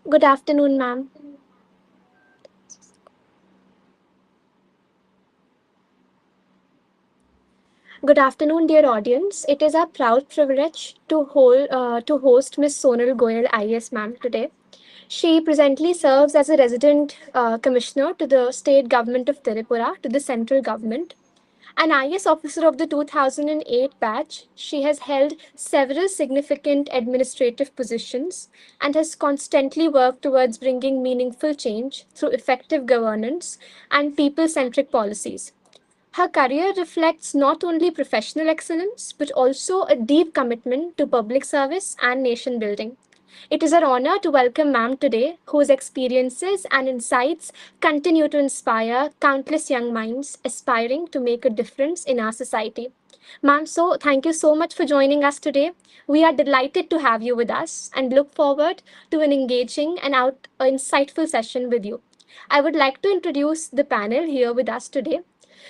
Good afternoon, ma'am. Good afternoon, dear audience. It is our proud privilege to host Miss Sonal Goyal, IAS ma'am, today. She presently serves as a resident commissioner to the state government of Tripura, to the central government. An IAS officer of the 2008 batch, she has held several significant administrative positions and has constantly worked towards bringing meaningful change through effective governance and people centric policies. Her career reflects not only professional excellence, but also a deep commitment to public service and nation building. It is our honor to welcome Ma'am today, whose experiences and insights continue to inspire countless young minds aspiring to make a difference in our society. Ma'am, so thank you so much for joining us today. We are delighted to have you with us and look forward to an engaging and insightful session with you. I would like to introduce the panel here with us today.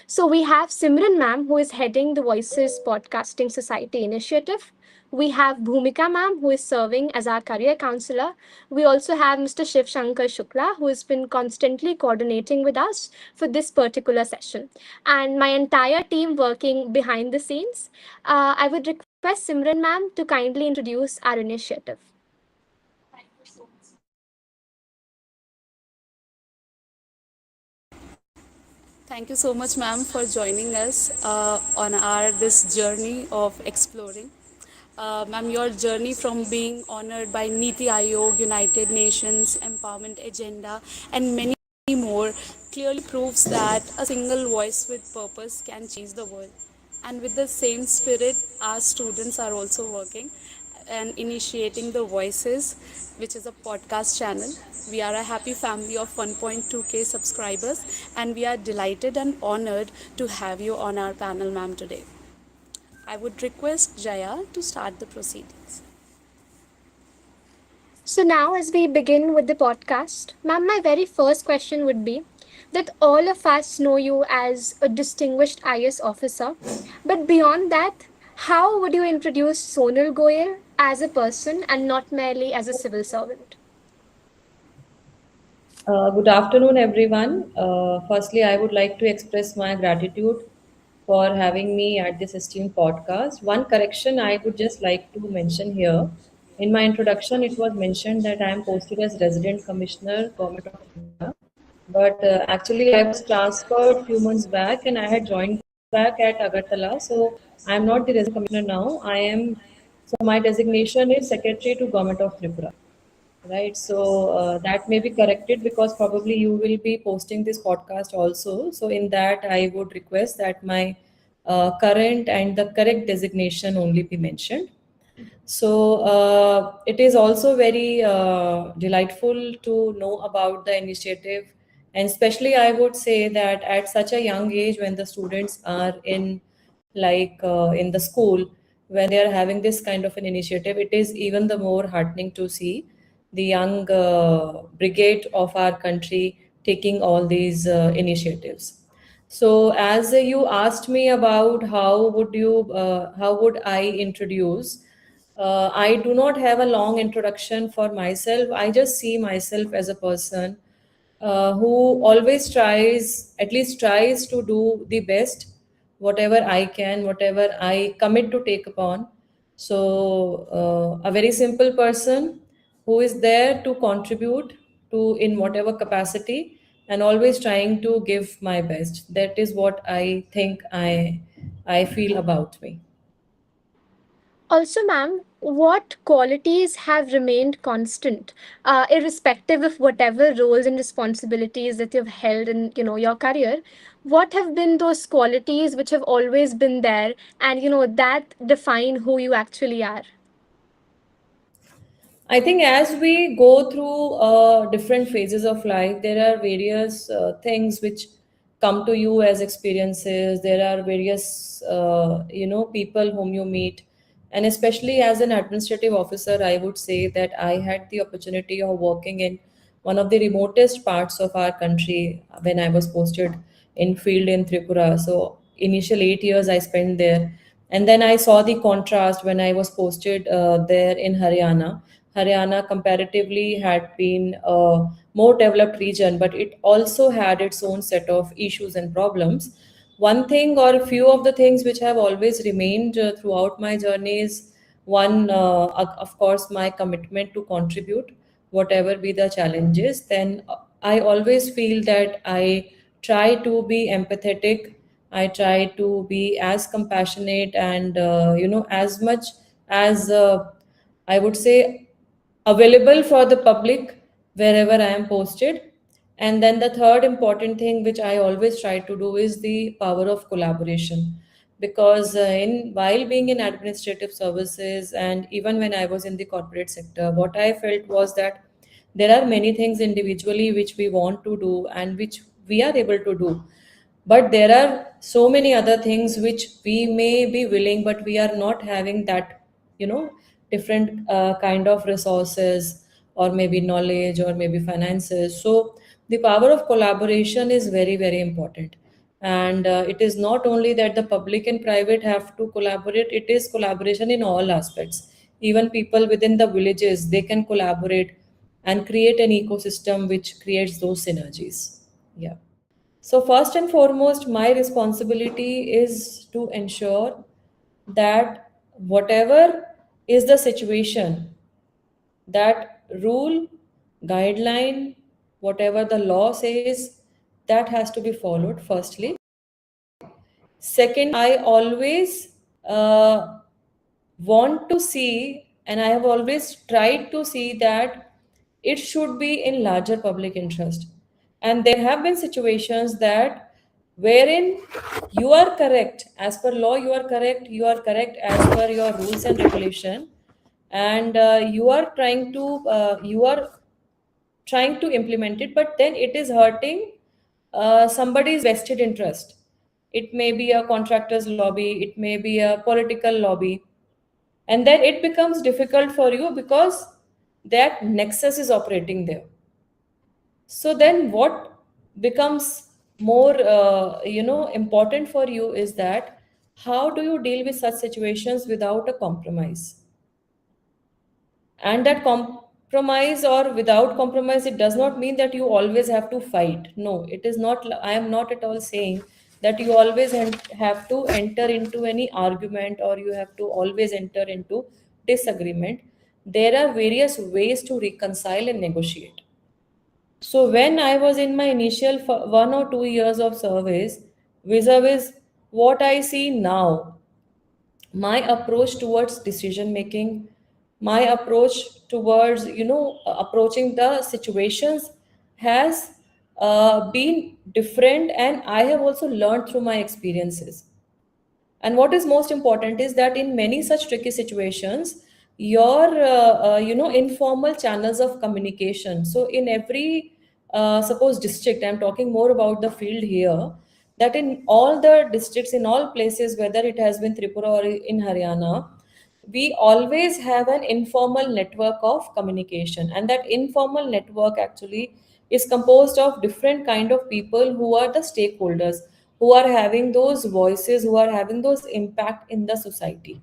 So we have Simran ma'am, who is heading the Voices Podcasting Society initiative. We have Bhumika ma'am, who is serving as our career counselor. We also have Mr. Shiv Shankar Shukla, who has been constantly coordinating with us for this particular session. And my entire team working behind the scenes. I would request Simran ma'am to kindly introduce our initiative. Thank you so much, ma'am, for joining us on our this journey of exploring. Ma'am, your journey from being honored by Niti Aayog, United Nations Empowerment Agenda, and many more clearly proves that a single voice with purpose can change the world. And with the same spirit, our students are also working and initiating the Voices, which is a podcast channel. We are a happy family of 1.2k subscribers, and we are delighted and honored to have you on our panel, ma'am, today. I would request Jaya to start the proceedings. So now, as we begin with the podcast, ma'am, my very first question would be that all of us know you as a distinguished IS officer, but beyond that, how would you introduce Sonal Goyal as a person and not merely as a civil servant? Good afternoon, everyone. Firstly, I would like to express my gratitude for having me at this esteemed podcast. One correction I would just like to mention here. In my introduction, it was mentioned that I am posted as Resident Commissioner, Government of Tripura. But actually, I was transferred few months back and I had joined back at Agartala. So I am not the Resident Commissioner now. So my designation is Secretary to Government of Tripura. Right. So that may be corrected because probably you will be posting this podcast also. So in that, I would request that my current and the correct designation only be mentioned. So it is also very delightful to know about the initiative, and especially I would say that at such a young age, when the students are in the school, when they are having this kind of an initiative, it is even the more heartening to see the young brigade of our country taking all these initiatives. So, as you asked me about how would I introduce? I do not have a long introduction for myself. I just see myself as a person who always at least tries to do the best, whatever I can, whatever I commit to take upon. So, a very simple person who is there to contribute to in whatever capacity and always trying to give my best. That is what I think I feel about me. Also, ma'am, what qualities have remained constant, irrespective of whatever roles and responsibilities that you've held in, your career? What have been those qualities which have always been there, and that define who you actually are? I think as we go through different phases of life, there are various things which come to you as experiences. There are various, people whom you meet. And especially as an administrative officer, I would say that I had the opportunity of working in one of the remotest parts of our country when I was posted in field in Tripura. So initial 8 years I spent there. And then I saw the contrast when I was posted there in Haryana. Haryana comparatively had been a more developed region, but it also had its own set of issues and problems. One thing or a few of the things which have always remained throughout my journey is one, of course, my commitment to contribute, whatever be the challenges. Then I always feel that I try to be empathetic. I try to be as compassionate and, as much as I would say available for the public wherever I am posted. And then the third important thing which I always try to do is the power of collaboration. Because in while being in administrative services and even when I was in the corporate sector, what I felt was that there are many things individually which we want to do and which we are able to do, but there are so many other things which we may be willing but we are not having that, different kind of resources or maybe knowledge or maybe finances. So the power of collaboration is very very important. And it is not only that the public and private have to collaborate, it is collaboration in all aspects. Even people within the villages, they can collaborate and create an ecosystem which creates those synergies. Yeah. So, first and foremost, my responsibility is to ensure that whatever is the situation, that rule, guideline, whatever the law says, that has to be followed, firstly. Second, I always uh, want to see, and I have always tried to see that it should be in larger public interest. And there have been situations that wherein you are correct, as per law, you are correct as per your rules and regulation, and you are trying to implement it, but then it is hurting somebody's vested interest. It may be a contractor's lobby, it may be a political lobby, and then it becomes difficult for you because that nexus is operating there. So then what becomes more important for you is that how do you deal with such situations without a compromise? And that compromise or without compromise, it does not mean that you always have to fight. No, it is not. I am not at all saying that you always have to enter into any argument or you have to always enter into disagreement. There are various ways to reconcile and negotiate. So when I was in my initial 1 or 2 years of service, vis-a-vis what I see now, my approach towards decision making, my approach towards approaching the situations has been different, and I have also learned through my experiences. And what is most important is that in many such tricky situations, your informal channels of communication. So in every suppose district, I'm talking more about the field here. That in all the districts, in all places, whether it has been Tripura or in Haryana, we always have an informal network of communication, and that informal network actually is composed of different kind of people who are the stakeholders, who are having those voices, who are having those impact in the society.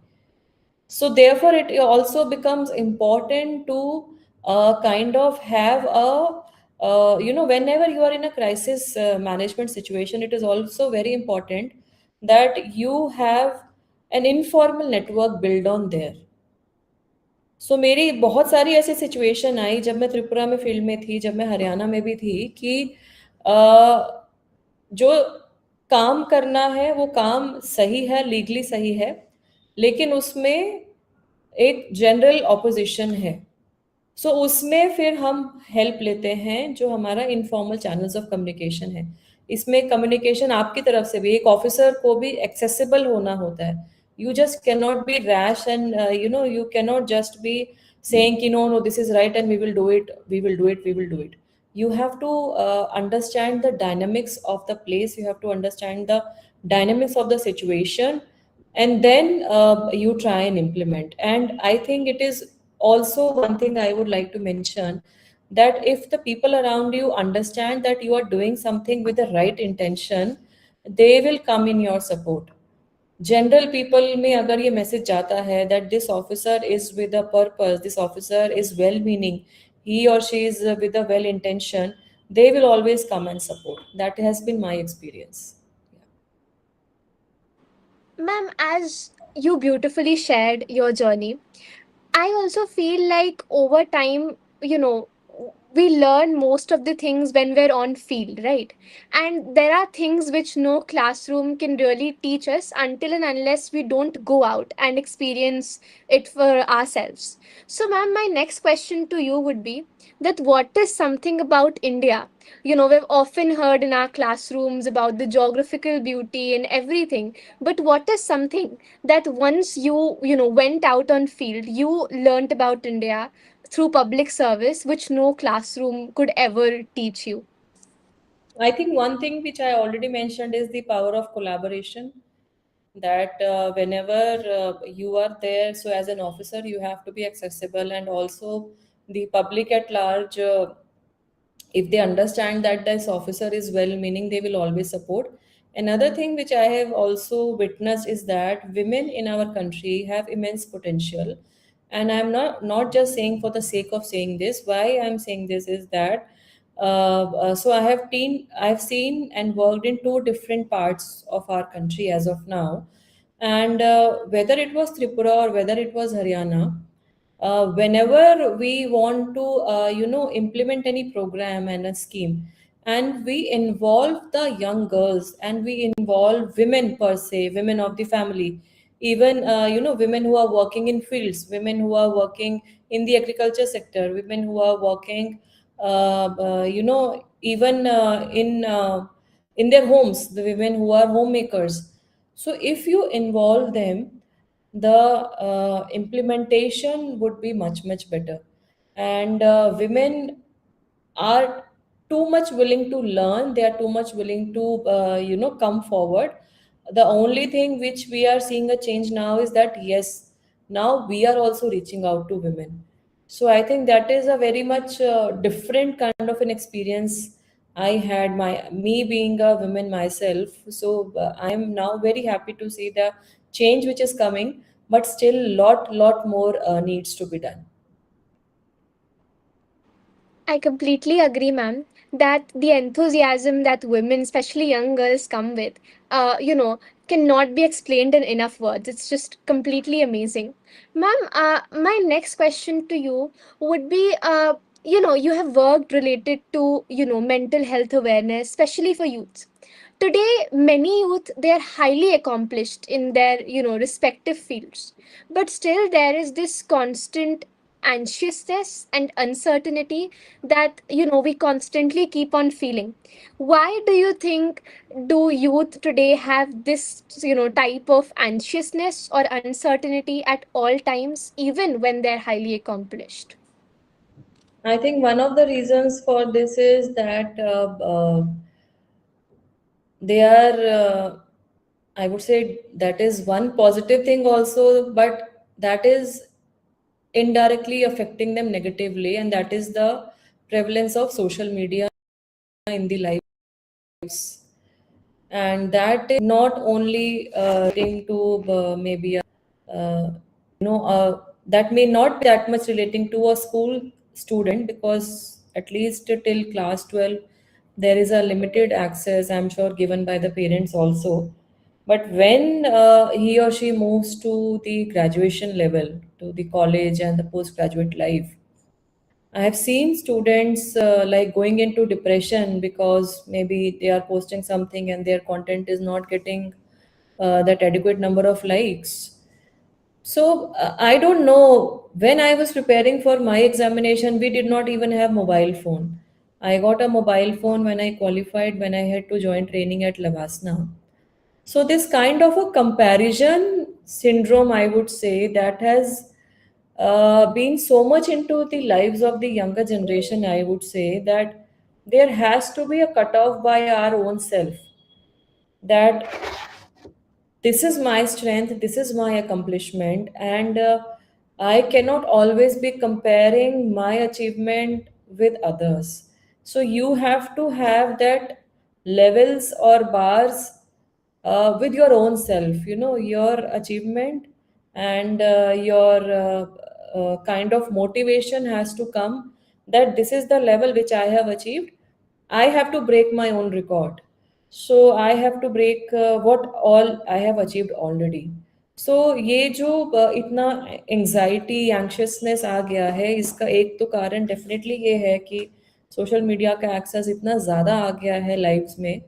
So therefore it also becomes important to kind of have a whenever you are in a crisis management situation, it is also very important that you have an informal network built on there. सो मेरी बहुत सारी ऐसी situation आई जब मैं त्रिपुरा में field में थी, जब मैं हरियाणा में भी थी कि जो काम करना है वो काम सही है, लीगली सही है, लेकिन उसमें एक जनरल ऑपोजिशन है. सो उसमें फिर हम हेल्प लेते हैं जो हमारा इनफॉर्मल चैनल्स ऑफ कम्युनिकेशन है. इसमें कम्युनिकेशन आपकी तरफ से भी, एक ऑफिसर को भी एक्सेसिबल होना होता है. You just cannot be rash and you cannot just be saying ki no, this is right and we will do it, we will do it. You have to understand the dynamics of the place, you have to understand the dynamics of the situation, and then you try and implement. And I think it is also one thing I would like to mention, that if the people around you understand that you are doing something with the right intention, they will come in your support. General people में अगर ये message जाता है that this officer is with a purpose, this officer is well meaning, he or she is with a well intention, they will always come and support. That has been my experience. Ma'am, as you beautifully shared your journey, I also feel like over time, you know, we learn most of the things when we're on field, right? And there are things which no classroom can really teach us until and unless we don't go out and experience it for ourselves. So, ma'am, my next question to you would be that what is something about India? You know, we've often heard in our classrooms about the geographical beauty and everything, but what is something that once you went out on field, you learnt about India through public service, which no classroom could ever teach you? I think one thing which I already mentioned is the power of collaboration. That whenever you are there, so as an officer, you have to be accessible, and also the public at large, if they understand that this officer is well meaning, they will always support. Another thing which I have also witnessed is that women in our country have immense potential. And I'm not just saying for the sake of saying this. Why I'm saying this is that so I've seen and worked in two different parts of our country as of now. And whether it was Tripura or whether it was Haryana, whenever we want to implement any program and a scheme, and we involve the young girls and we involve women per se, women of the family, even women who are working in fields, women who are working in the agriculture sector, women who are working even in their homes, the women who are homemakers. So if you involve them, the implementation would be much better. And women are too much willing to learn, they are too much willing to come forward. The only thing which we are seeing a change now is that yes, now we are also reaching out to women. So I think that is a very much different kind of an experience I had, my me being a woman myself. So I am now very happy to see the change which is coming, but still lot more needs to be done. I completely agree, ma'am, that the enthusiasm that women, especially young girls, come with, cannot be explained in enough words. It's just completely amazing. Ma'am, my next question to you would be, you have worked related to, mental health awareness, especially for youth. Today, many youth, they are highly accomplished in their, respective fields, but still there is this constant anxiousness and uncertainty that we constantly keep on feeling. Why do you think do youth today have this type of anxiousness or uncertainty at all times, even when they're highly accomplished? I think one of the reasons for this is that they are I would say that is one positive thing also, but that is indirectly affecting them negatively, and that is the prevalence of social media in the lives. And that is not only relating to maybe uh, that may not be that much relating to a school student, because at least till class 12 there is a limited access, I'm sure, given by the parents also. But when he or she moves to the graduation level, to the college and the postgraduate life, I have seen students like going into depression because maybe they are posting something and their content is not getting that adequate number of likes. So I don't know. When I was preparing for my examination, we did not even have mobile phone. I got a mobile phone when I qualified, when I had to join training at Lavasna. So this kind of a comparison syndrome, I would say, that has been so much into the lives of the younger generation. I would say that there has to be a cutoff by our own self. That this is my strength, this is my accomplishment, and I cannot always be comparing my achievement with others. So you have to have that levels or bars with your own self, your achievement and your kind of motivation has to come, that this is the level which I have achieved. I have to break my own record. So I have to break what all I have achieved already. So ये जो इतना anxiety anxiousness आ गया है, इसका एक तो कारण definitely ये है कि सोशल मीडिया का एक्सेस इतना ज़्यादा आ गया है लाइफ्स में,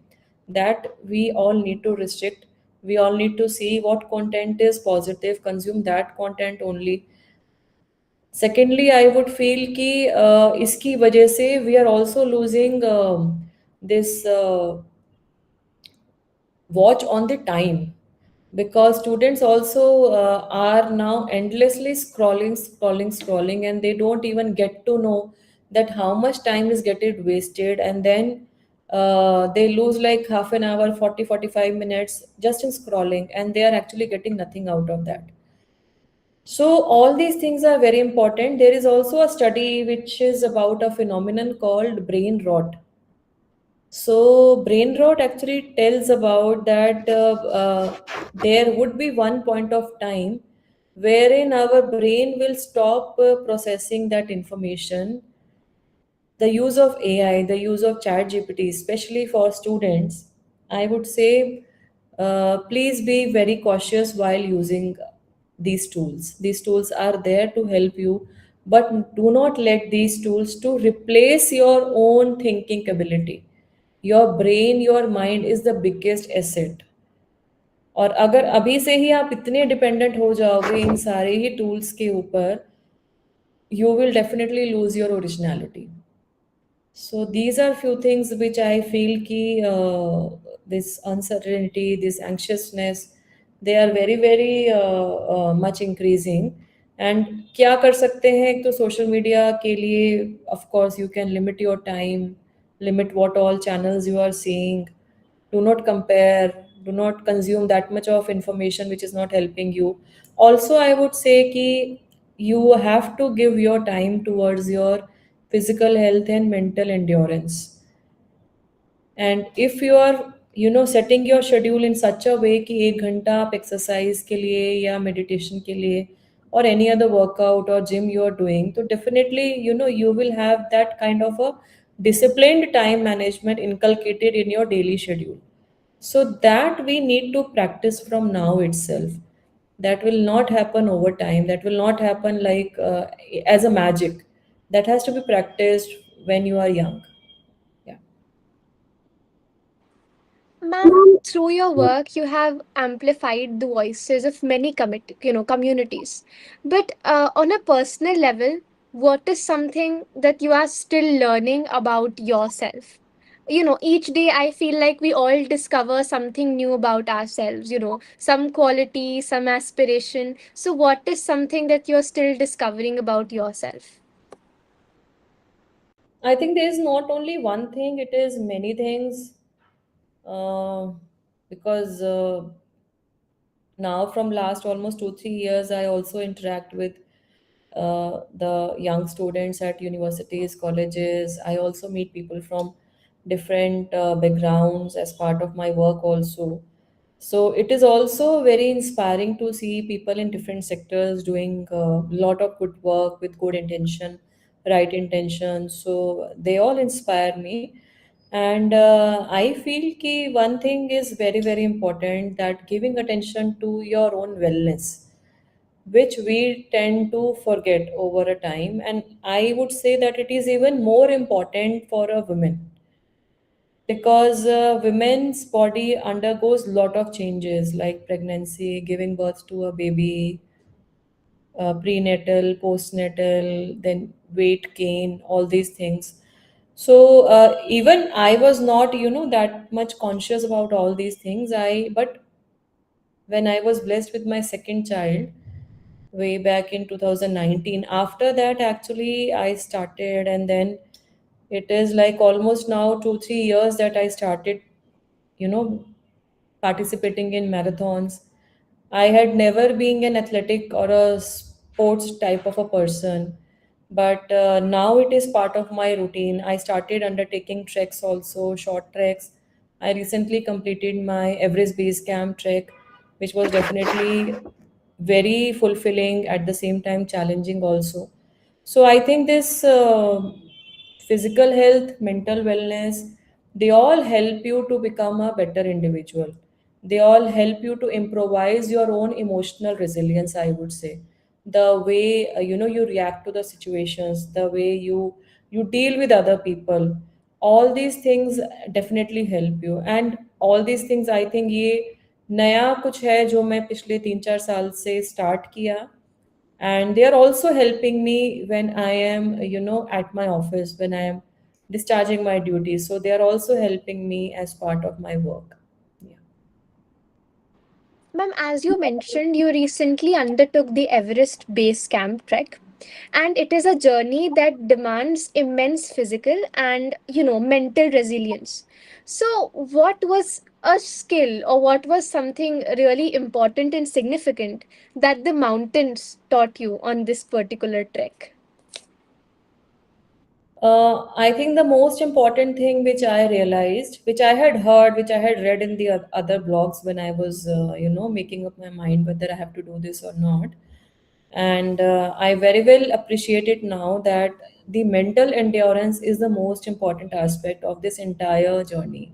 that we all need to restrict. We all need to see what content is positive, consume that content only. Secondly, I would feel कि इसकी वजह से we are also losing this watch on the time, because students also are now endlessly scrolling, and they don't even get to know that how much time is getting wasted, and then they lose like half an hour, 40 45 minutes just in scrolling, and they are actually getting nothing out of that. So all these things are very important. There is also a study which is about a phenomenon called brain rot. So brain rot actually tells about that there would be one point of time wherein our brain will stop processing that information. The use of AI, the use of Chat GPT, especially for students, I would say please be very cautious while using these tools. These tools are there to help you, but do not let these tools to replace your own thinking ability. Your brain, your mind is the biggest asset. और अगर अभी से ही आप इतने dependent हो जाओगे इन सारे ही tools के ऊपर, you will definitely lose your originality. So these are few things which I feel ki this uncertainty, this anxiousness, they are very very much increasing. And क्या कर सकते हैं, एक तो सोशल मीडिया के लिए of course you can limit your time, limit what all channels you are seeing, do not compare, do not consume that much of information which is not helping you. Also I would say ki you have to give your time towards your physical health and mental endurance. And if you are setting your schedule in such a way कि 1 घंटा आप exercise के लिए या meditation के लिए or any other workout or gym you are doing, so definitely you will have that kind of a disciplined time management inculcated in your daily schedule. So that we need to practice from now itself. That will not happen over time. That will not happen like as a magic. That has to be practiced when you are young. Yeah. Ma'am, through your work, you have amplified the voices of many communities. But on a personal level, what is something that you are still learning about yourself? Each day I feel like we all discover something new about ourselves, some quality, some aspiration. So, what is something that you're still discovering about yourself? I think there is not only one thing, it is many things. Uh, because now from last almost 2 3 years, I also interact with the young students at universities, colleges. I also meet people from different backgrounds as part of my work also. So it is also very inspiring to see people in different sectors doing a lot of good work with good intention, right intention. So they all inspire me. And I feel ki one thing is very, very important, that giving attention to your own wellness, which we tend to forget over a time. And I would say that it is even more important for a woman, because women's body undergoes lot of changes like pregnancy, giving birth to a baby, prenatal, postnatal, then weight gain, all these things. So even I was not, that much conscious about all these things. But when I was blessed with my second child, way back in 2019, after that actually I started, and then it is like almost now 2 3 years that I started, you know, participating in marathons. I had never been an athletic or a sports type of a person, but now it is part of my routine. I started undertaking treks also, short treks. I recently completed my Everest Base Camp trek, which was definitely very fulfilling, at the same time challenging also. So I think this physical health, mental wellness, they all help you to become a better individual. They all help you to improvise your own emotional resilience, I would say. The way you react to the situations, the way you deal with other people, all these things definitely help you. And all these things I think ये नया कुछ है जो मैं पिछले 3-4 साल से start किया, and they are also helping me when I am at my office, when I am discharging my duties, so they are also helping me as part of my work. Yeah. Ma'am, as you mentioned, you recently undertook the Everest Base Camp trek, and it is a journey that demands immense physical and mental resilience. So, what was a skill, or what was something really important and significant that the mountains taught you on this particular trek? I think the most important thing which I realized, which I had heard, which I had read in the other blogs when I was, making up my mind whether I have to do this or not. And I very well appreciate it now that the mental endurance is the most important aspect of this entire journey.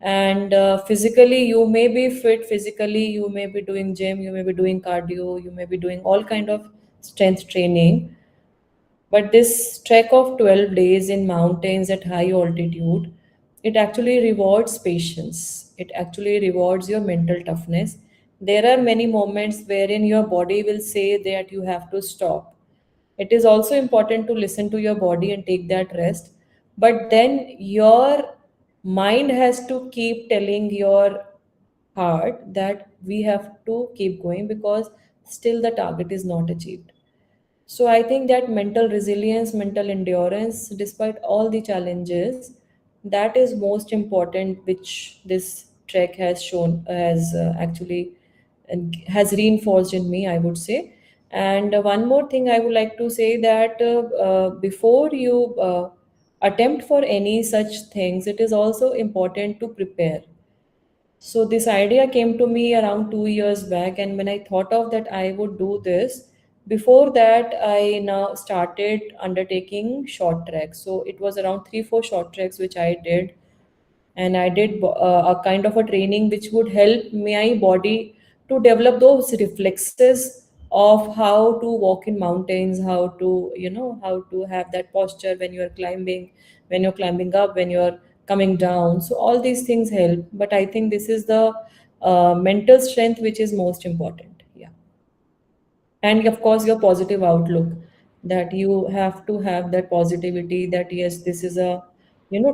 And physically, you may be fit physically, you may be doing gym, you may be doing cardio, you may be doing all kind of strength training, but this trek of 12 days in mountains at high altitude, it actually rewards patience. It actually rewards your mental toughness. There are many moments wherein your body will say that you have to stop. It is also important to listen to your body and take that rest. But then your mind has to keep telling your heart that we have to keep going because still the target is not achieved. So I think that mental resilience, mental endurance, despite all the challenges, that is most important, which this trek has shown, has actually and has reinforced in me, I would say. And one more thing I would like to say that before you attempt for any such things, it is also important to prepare. So this idea came to me around 2 years back, and when I thought of that I would do this, before that I now started undertaking short treks. So it was around 3-4 short treks which I did, and I did a kind of a training which would help my body to develop those reflexes of how to walk in mountains, how to how to have that posture when you are climbing, when you're climbing up, when you're coming down. So all these things help, but I think this is the mental strength which is most important. Yeah. And of course your positive outlook, that you have to have that positivity, that yes, this is a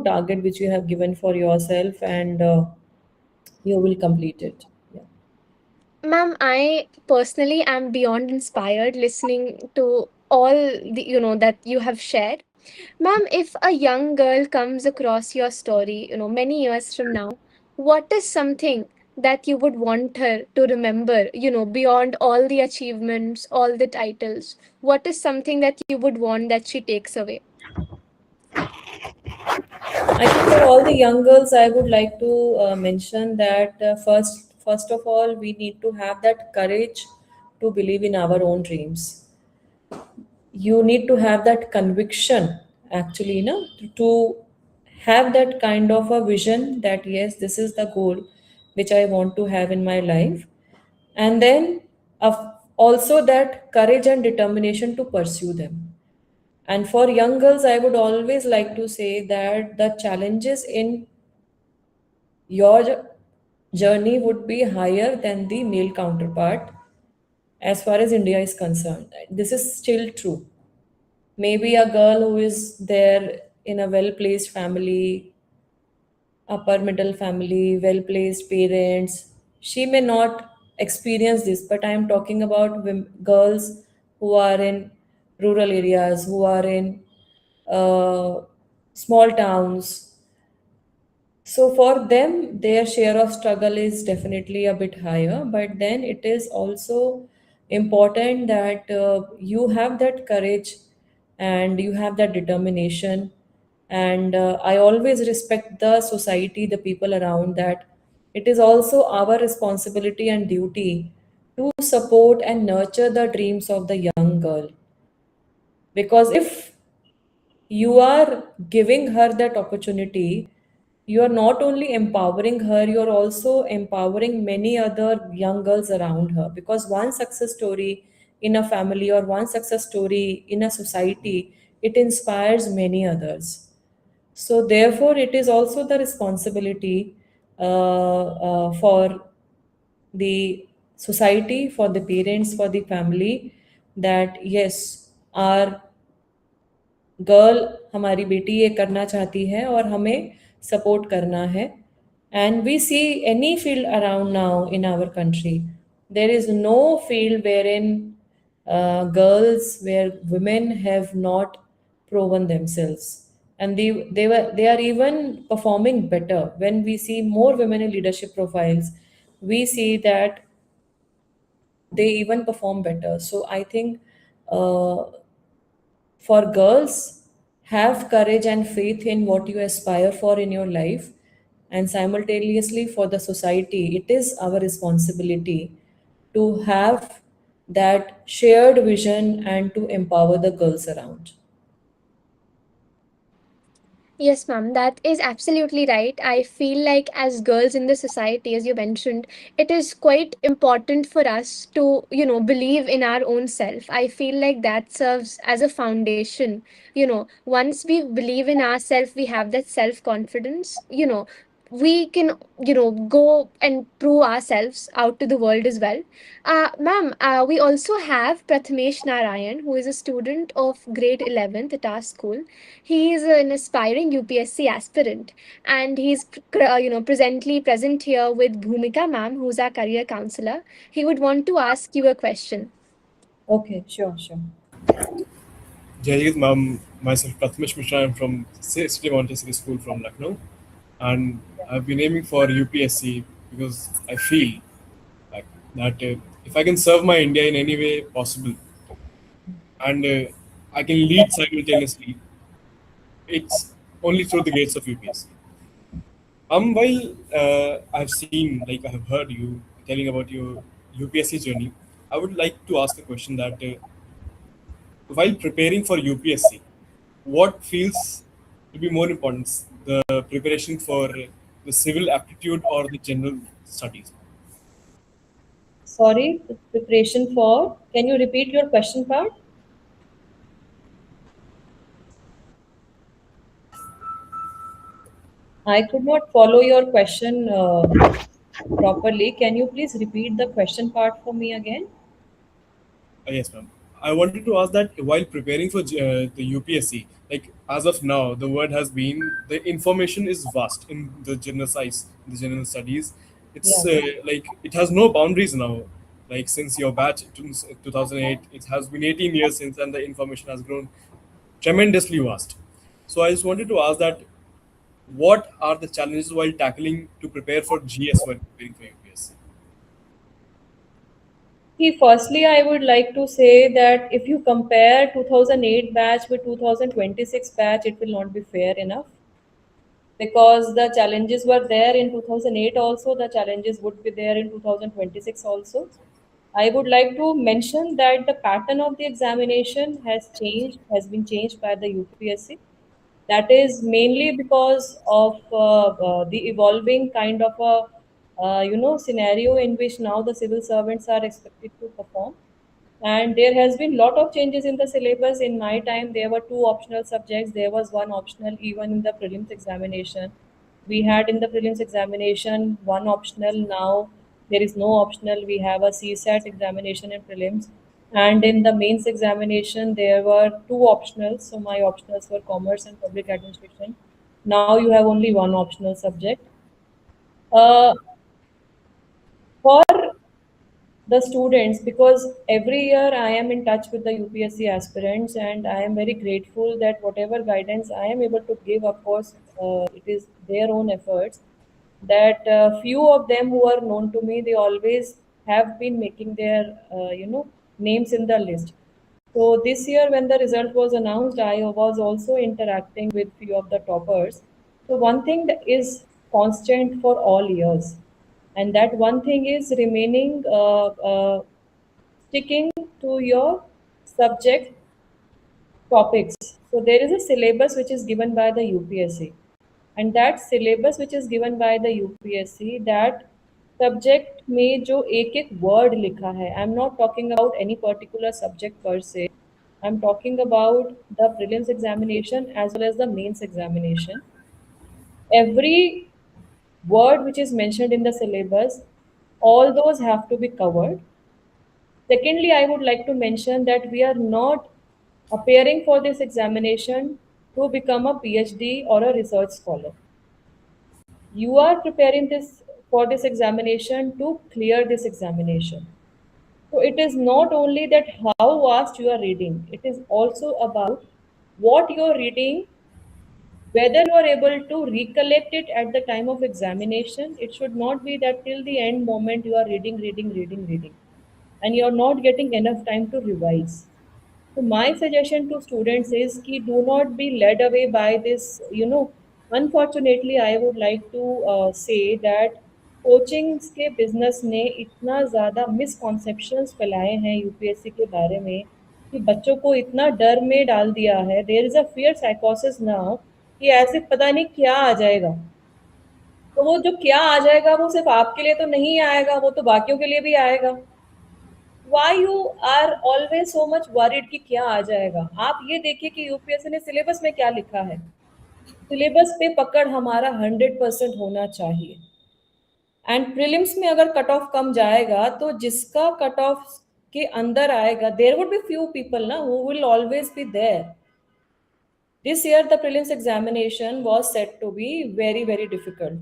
target which you have given for yourself, and you will complete it. Yeah. Ma'am, I personally am beyond inspired listening to all the that you have shared. Ma'am, if a young girl comes across your story, many years from now, what is something that you would want her to remember, beyond all the achievements, all the titles? What is something that you would want that she takes away? I think for all the young girls, I would like to mention that first of all, we need to have that courage to believe in our own dreams. You need to have that conviction, actually, to have that kind of a vision that yes, this is the goal which I want to have in my life, and then also that courage and determination to pursue them. And for young girls, I would always like to say that the challenges in your journey would be higher than the male counterpart as far as India is concerned. This is still true. Maybe a girl who is there in a well placed family, upper middle family, well placed parents, she may not experience this, but I am talking about girls who are in rural areas, who are in uh, small towns. So for them, their share of struggle is definitely a bit higher, but then it is also important that you have that courage and you have that determination And I always respect the society, the people around, that it is also our responsibility and duty to support and nurture the dreams of the young girl. Because if you are giving her that opportunity, you are not only empowering her, you are also empowering many other young girls around her. Because one success story in a family or one success story in a society, it inspires many others. So, therefore, it is also the responsibility for the society, for the parents, for the family, that yes, our girl, हमारी बेटी ये करना चाहती है और हमें support करना है. And we see any field around now in our country, there is no field where in girls, where women have not proven themselves, and they are even performing better. When we see more women in leadership profiles, we see that they even perform better. So I think, uh, for girls, have courage and faith in what you aspire for in your life, and simultaneously for the society, it is our responsibility to have that shared vision and to empower the girls around. Yes, ma'am, that is absolutely right. I feel like as girls in the society, as you mentioned, it is quite important for us to, believe in our own self. I feel like that serves as a foundation. Once we believe in ourselves, we have that self confidence, we can, go and prove ourselves out to the world as well. Ma'am, we also have Prathamesh Narayan, who is a student of grade 11th at our school. He is an aspiring UPSC aspirant, and he's presently present here with Bhumika ma'am, who's our career counselor. He would want to ask you a question. Okay, sure, sure. Jai myself Prathamesh Mishra. I'm from City Montessori School from Lucknow, and I've been aiming for UPSC because I feel like that if I can serve my India in any way possible, and I can lead simultaneously, it's only through the gates of UPSC. While I've seen, like I have heard you telling about your UPSC journey, I would like to ask a question that while preparing for UPSC, what feels to be more important, the preparation for the civil aptitude or the general studies? Sorry, the preparation for. Can you repeat your question part? I could not follow your question properly. Can you please repeat the question part for me again? Yes, ma'am. I wanted to ask that while preparing for the UPSC, like as of now, the word has been the information is vast in the general science, the general studies. Yeah. It's like it has no boundaries now. Like since your batch 2008, it has been 18 years since, and the information has grown tremendously vast. So I just wanted to ask that what are the challenges while tackling to prepare for GS while preparing for UPSC? See, firstly, I would like to say that if you compare 2008 batch with 2026 batch, it will not be fair enough, because the challenges were there in 2008 also, the challenges would be there in 2026 also. I would like to mention that the pattern of the examination has been changed by the UPSC. That is mainly because of the evolving kind of a scenario in which now the civil servants are expected to perform. And there has been lot of changes in the syllabus. In my time, there were two optional subjects. There was one optional even in the prelims examination. We had in the prelims examination one optional. Now there is no optional. We have a CSAT examination in prelims. And in the mains examination, there were two optionals. So my optionals were commerce and public administration. Now you have only one optional subject. Uh, for the students, because every year I am in touch with the UPSC aspirants, and I am very grateful that whatever guidance I am able to give, of course, it is their own efforts. That few of them who are known to me, they always have been making their names in the list. So this year, when the result was announced, I was also interacting with few of the toppers. So one thing that is constant for all years, and that one thing is remaining sticking to your subject topics. So there is a syllabus which is given by the UPSC, and that syllabus which is given by the UPSC, that subject में जो एक एक word लिखा है, I'm not talking about any particular subject per se. I'm talking about the prelims examination as well as the mains examination. Every word which is mentioned in the syllabus, all those have to be covered. Secondly, I would like to mention that we are not appearing for this examination to become a PhD or a research scholar. You are preparing this for this examination to clear this examination. So it is not only that how vast you are reading, it is also about what you are reading, whether you are able to recollect it at the time of examination. It should not be that till the end moment you are reading, and you are not getting enough time to revise. So my suggestion to students is कि do not be led away by this. Unfortunately, I would like to say that coachings के business ने इतना ज़्यादा misconceptions फैलाए हैं UPSC के बारे में कि बच्चों को इतना डर में डाल दिया है. देयर इज़ अ फियर साइकोसिस नाउ कि ऐसे पता नहीं क्या आ जाएगा. तो वो जो क्या आ जाएगा वो सिर्फ आपके लिए तो नहीं आएगा, वो तो बाकियों के लिए भी आएगा. why you are always so much worried कि क्या आ जाएगा. आप ये देखिए कि यूपीएससी ने सिलेबस में क्या लिखा है. सिलेबस पे पकड़ हमारा 100% होना चाहिए. एंड प्रीलिम्स में अगर कट ऑफ कम जाएगा तो जिसका कट ऑफ के अंदर आएगा, there would be few people ना who will always be there. This year the prelims examination was set to be very very difficult.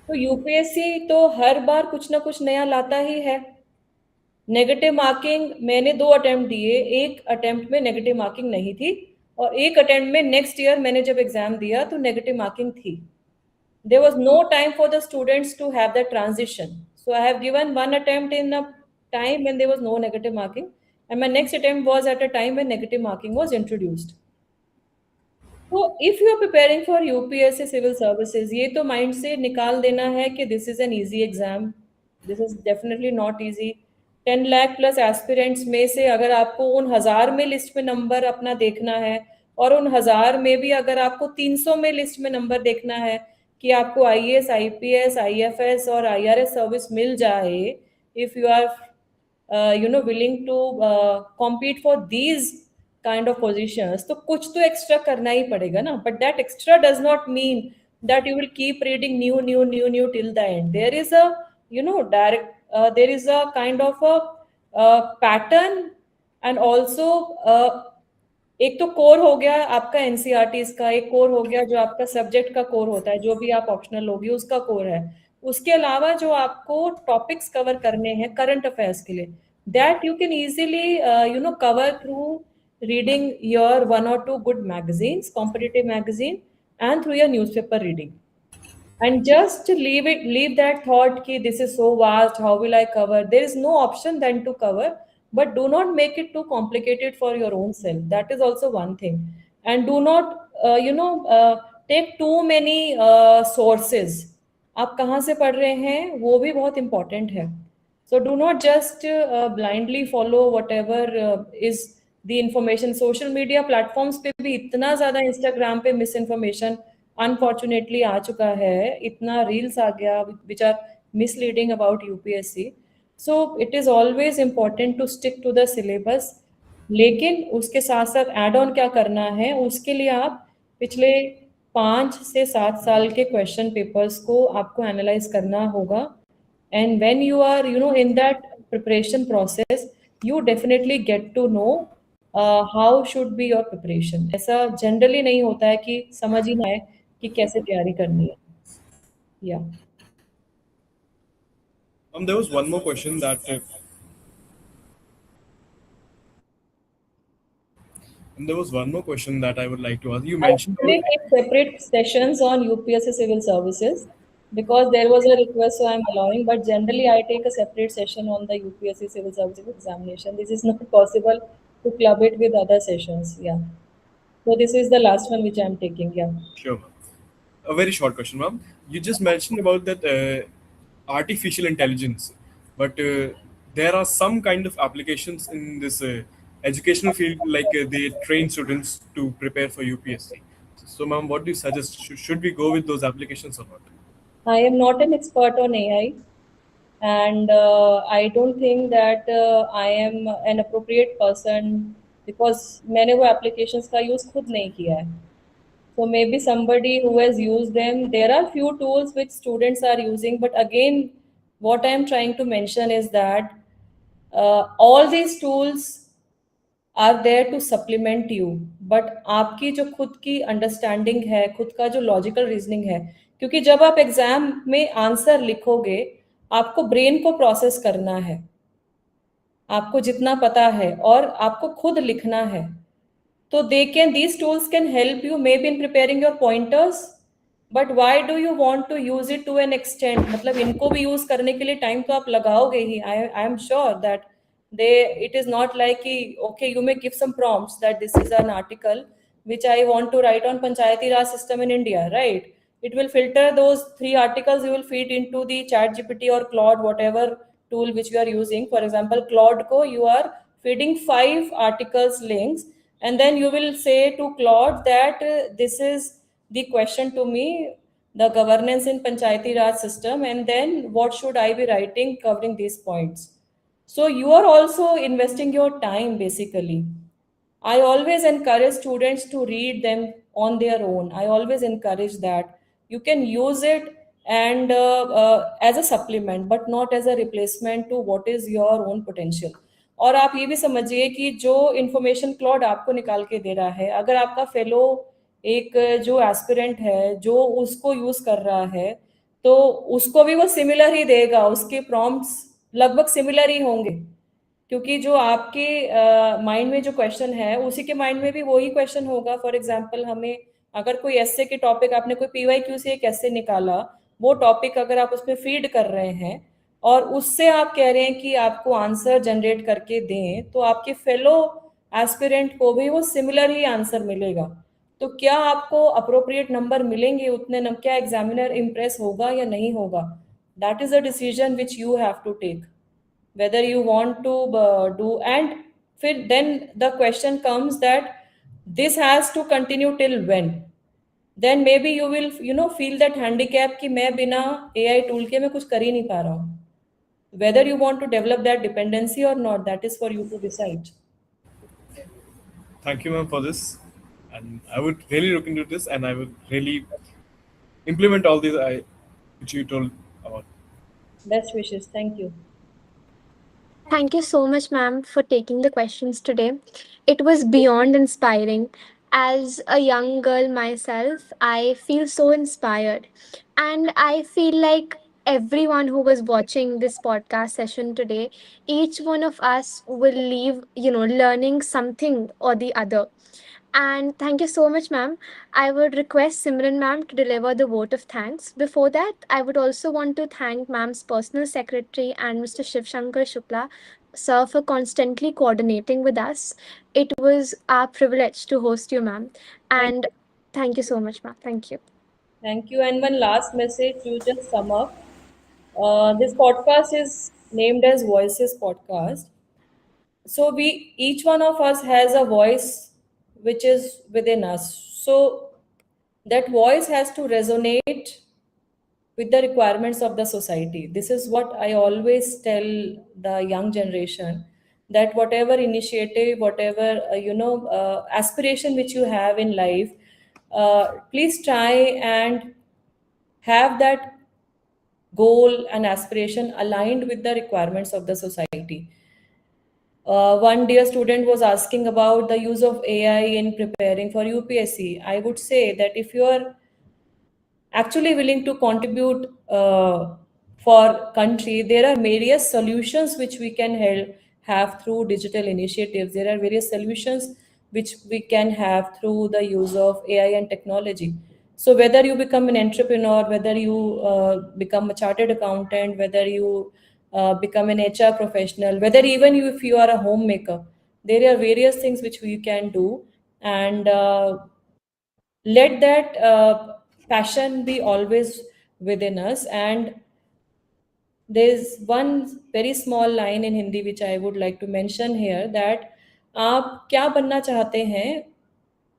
तो यूपीएससी तो हर बार कुछ ना कुछ नया लाता ही है. नेगेटिव मार्किंग मैंने 2 अटेम्प्ट दिए, एक अटेम्प्ट में नेगेटिव मार्किंग नहीं थी और एक अटेम्प्ट में नेक्स्ट ईयर मैंने जब एग्जाम दिया तो नेगेटिव मार्किंग थी. There was no time for the students to have that transition. So I have given one attempt in a time when there was no negative marking, and my next attempt was at a time when negative marking was introduced. So if you are preparing for UPSC civil services, ये तो mind से निकाल देना है कि this is an easy exam. This is definitely not easy. 10 lakh plus aspirants में से अगर आपको उन 1000 में लिस्ट में नंबर अपना देखना है और उन 1000 में भी अगर आपको 300 में लिस्ट में नंबर देखना है कि आपको आईएएस, आईपीएस, आईएफएस और आईआरएस सर्विस मिल जाए, if you are willing to compete for these kind of positions, तो कुछ तो एक्स्ट्रा करना ही पड़ेगा ना. But that extra does not mean that you will keep reading new till the end. There is a direct there is a kind of a pattern, and also एक तो core हो गया आपका एनसीईआरटीज का, एक कोर हो गया जो आपका सब्जेक्ट का कोर होता है, जो भी आप ऑप्शनल होगी उसका कोर है. उसके अलावा जो आपको टॉपिक्स कवर करने हैं करंट अफेयर्स के लिए, that you can easily cover through reading your 1 or 2 good magazines, competitive magazine, and through your newspaper reading. And just leave that thought कि this is so vast, how will I cover? There is no option than to cover, but do not make it too complicated for your own self. That is also one thing. And do not take too many sources. आप कहाँ से पढ़ रहे हैं वो भी बहुत important है. So do not just blindly follow whatever is the information. Social media platforms पे भी इतना ज़्यादा Instagram पे misinformation अनफॉर्चुनेटली आ चुका है, इतना रील्स आ गया which are misleading about UPSC. So it is always important to stick to the syllabus. लेकिन उसके साथ साथ एड ऑन क्या करना है, उसके लिए आप पिछले 5 से 7 साल के क्वेश्चन पेपर्स को आपको एनालाइज करना होगा. And when you are in that preparation process, you definitely get to know how should be your preparation. ऐसा जनरली नहीं होता है कि समझ ही ना आए कि कैसे तैयारी करनी है. Yeah. There was one more question that I would like to ask. You mentioned I will make separate sessions on UPSC civil services. because there was a request, so I'm allowing. But generally, I take a separate session on the UPSC Civil Services examination. This is not possible to club it with other sessions. Yeah. So this is the last one which I'm taking. Yeah. Sure, ma'am. A very short question, ma'am. You just mentioned about that artificial intelligence, but there are some kind of applications in this educational field, like they train students to prepare for UPSC. So, ma'am, what do you suggest? Should we go with those applications or not? I am not an expert on AI, and I don't think that I am an appropriate person because मैंने वो applications का use खुद नहीं किया है. So maybe somebody who has used them. There are few tools which students are using, but again, what I am trying to mention is that all these tools are there to supplement you, but आपकी जो खुद की understanding है, खुद का जो logical reasoning है, क्योंकि जब आप एग्जाम में आंसर लिखोगे आपको ब्रेन को प्रोसेस करना है, आपको जितना पता है और आपको खुद लिखना है. तो they can these tools can help you maybe in preparing your pointers, but why do you want to use it to an extent. मतलब इनको भी यूज करने के लिए टाइम तो आप लगाओगे ही. I am sure that they it is not like okay, you may give some prompts that this is an article which I want to write on Panchayati Raj system in India, right? It will filter those 3 articles, you will feed into the chat GPT or Claude, whatever tool which you are using. For example, Claude ko you are feeding 5 articles links, and then you will say to Claude that this is the question to me, the governance in Panchayati Raj system, and then what should I be writing covering these points. So you are also investing your time basically. I always encourage students to read them on their own. I always encourage that. You can use it and as a supplement, but not as a replacement to what is your own potential. और आप ये भी समझिए कि जो information Claude आपको निकाल के दे रहा है, अगर आपका फेलो एक जो एस्पिरेंट है जो उसको यूज कर रहा है, तो उसको भी वो सिमिलर ही देगा, उसके प्रॉम्प्ट्स लगभग सिमिलर ही होंगे, क्योंकि जो आपके माइंड में जो क्वेश्चन है उसी के माइंड में भी वही क्वेश्चन होगा. फॉर एग्जांपल, हमें अगर कोई एस्से के टॉपिक, आपने कोई पीवाईक्यू से एक एस्से निकाला, वो टॉपिक अगर आप उसमें फीड कर रहे हैं और उससे आप कह रहे हैं कि आपको आंसर जनरेट करके दें, तो आपके फेलो एस्पिरेंट को भी वो सिमिलर ही आंसर मिलेगा. तो क्या आपको अप्रोप्रिएट नंबर मिलेंगे उतने क्या एग्जामिनर इम्प्रेस होगा या नहीं होगा? That is a decision which you have to take, whether you want to do. And then the question comes that this has to continue till when? Then maybe you will feel that handicap कि मैं बिना AI tool के मैं कुछ कर ही नहीं पा रहा हूँ. Whether you want to develop that dependency or not, that is for you to decide. Thank you, ma'am, for this. And I would really look into this, and I would really implement all these which you told about. Best wishes. Thank you. Thank you so much, ma'am, for taking the questions today. It was beyond inspiring. As a young girl myself, I feel so inspired. And I feel like everyone who was watching this podcast session today, each one of us will leave, learning something or the other. And thank you so much, ma'am. I would request Simran ma'am to deliver the vote of thanks. Before that, I would also want to thank ma'am's personal secretary and Mr. Shiv Shankar Shukla, sir, for constantly coordinating with us. It was our privilege to host you, ma'am. And thank you so much, ma'am. Thank you. Thank you. And one last message to just sum up. This podcast is named as Voices Podcast. So each one of us has a voice which is within us. So that voice has to resonate with the requirements of the society. This is what I always tell the young generation, that whatever initiative, whatever aspiration which you have in life, please try and have that goal and aspiration aligned with the requirements of the society. One dear student was asking about the use of AI in preparing for UPSC. I would say that if you are actually willing to contribute for country, there are various solutions which we can have through digital initiatives. There are various solutions which we can have through the use of AI and technology. So whether you become an entrepreneur, whether you become a chartered accountant, whether you become an HR professional, whether even you, if you are a homemaker, there are various things which you can do, and let that passion be always within us. And there's one very small line in Hindi which I would like to mention here, that आप क्या बनना चाहते हैं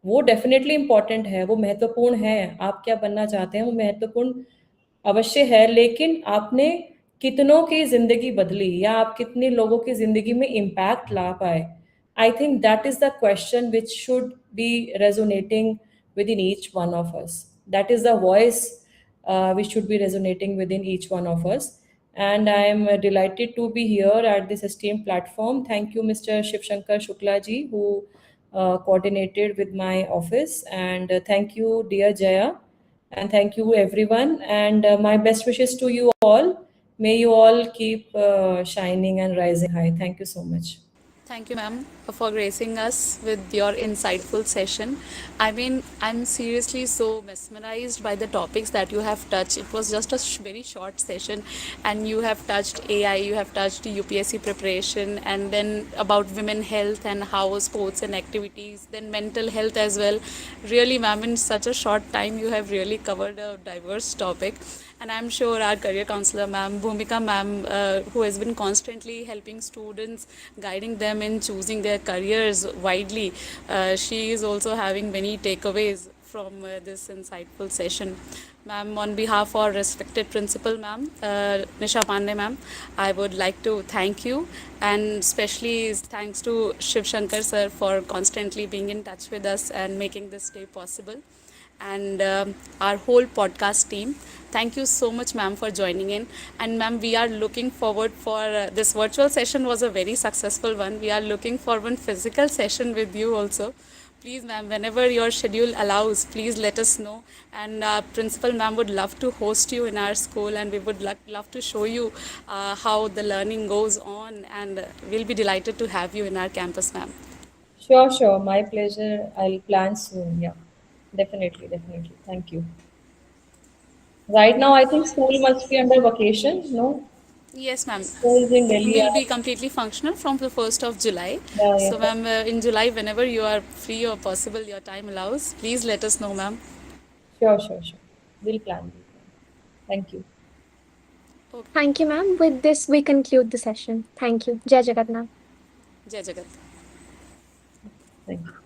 वो definitely important है, वो महत्वपूर्ण है। आप क्या बनना चाहते हैं वो महत्वपूर्ण अवश्य है, लेकिन आपने कितनों की ज़िंदगी बदली या आप कितने लोगों की ज़िंदगी में इम्पैक्ट ला पाए। I think that is the question which should be resonating with in each one of us. That is the voice which should be resonating within each one of us. And I am delighted to be here at this esteemed platform. Thank you, Mr. Shiv Shankar Shukla ji, who coordinated with my office. And thank you, dear Jaya. And thank you, everyone. And my best wishes to you all. May you all keep shining and rising high. Thank you so much. Thank you, ma'am, for gracing us with your insightful session. I mean, I'm seriously so mesmerized by the topics that you have touched. It was just a very short session, and you have touched AI, you have touched UPSC preparation, and then about women health and how sports and activities, then mental health as well. Really, ma'am, in such a short time, you have really covered a diverse topic. And I'm sure our career counselor, ma'am, Bhumika ma'am, who has been constantly helping students, guiding them in choosing their careers widely, she is also having many takeaways from this insightful session. Ma'am, on behalf of our respected principal, ma'am, Nisha Pandey, ma'am, I would like to thank you, and especially thanks to Shiv Shankar sir for constantly being in touch with us and making this day possible, and our whole podcast team. Thank you so much, ma'am, for joining in. And ma'am, we are looking forward for this virtual session was a very successful one. We are looking for one physical session with you also. Please, ma'am, whenever your schedule allows, please let us know. And principal ma'am would love to host you in our school, and we would love to show you how the learning goes on, and we'll be delighted to have you in our campus, ma'am. Sure, sure. My pleasure. I'll plan soon. Yeah, definitely, definitely. Thank you. Right now, I think school must be under vacation. No, Yes, ma'am. schools in Delhi Will are. be completely functional from the 1st of July. Yeah, So, yeah. ma'am, in July, whenever you are free or possible, your time allows, please let us know, ma'am. Sure, sure, sure. We'll plan. We'll plan. Thank you. Thank you, ma'am. With this, we conclude the session. Thank you. Jai Jagannath. Jai Jagat. Thank you.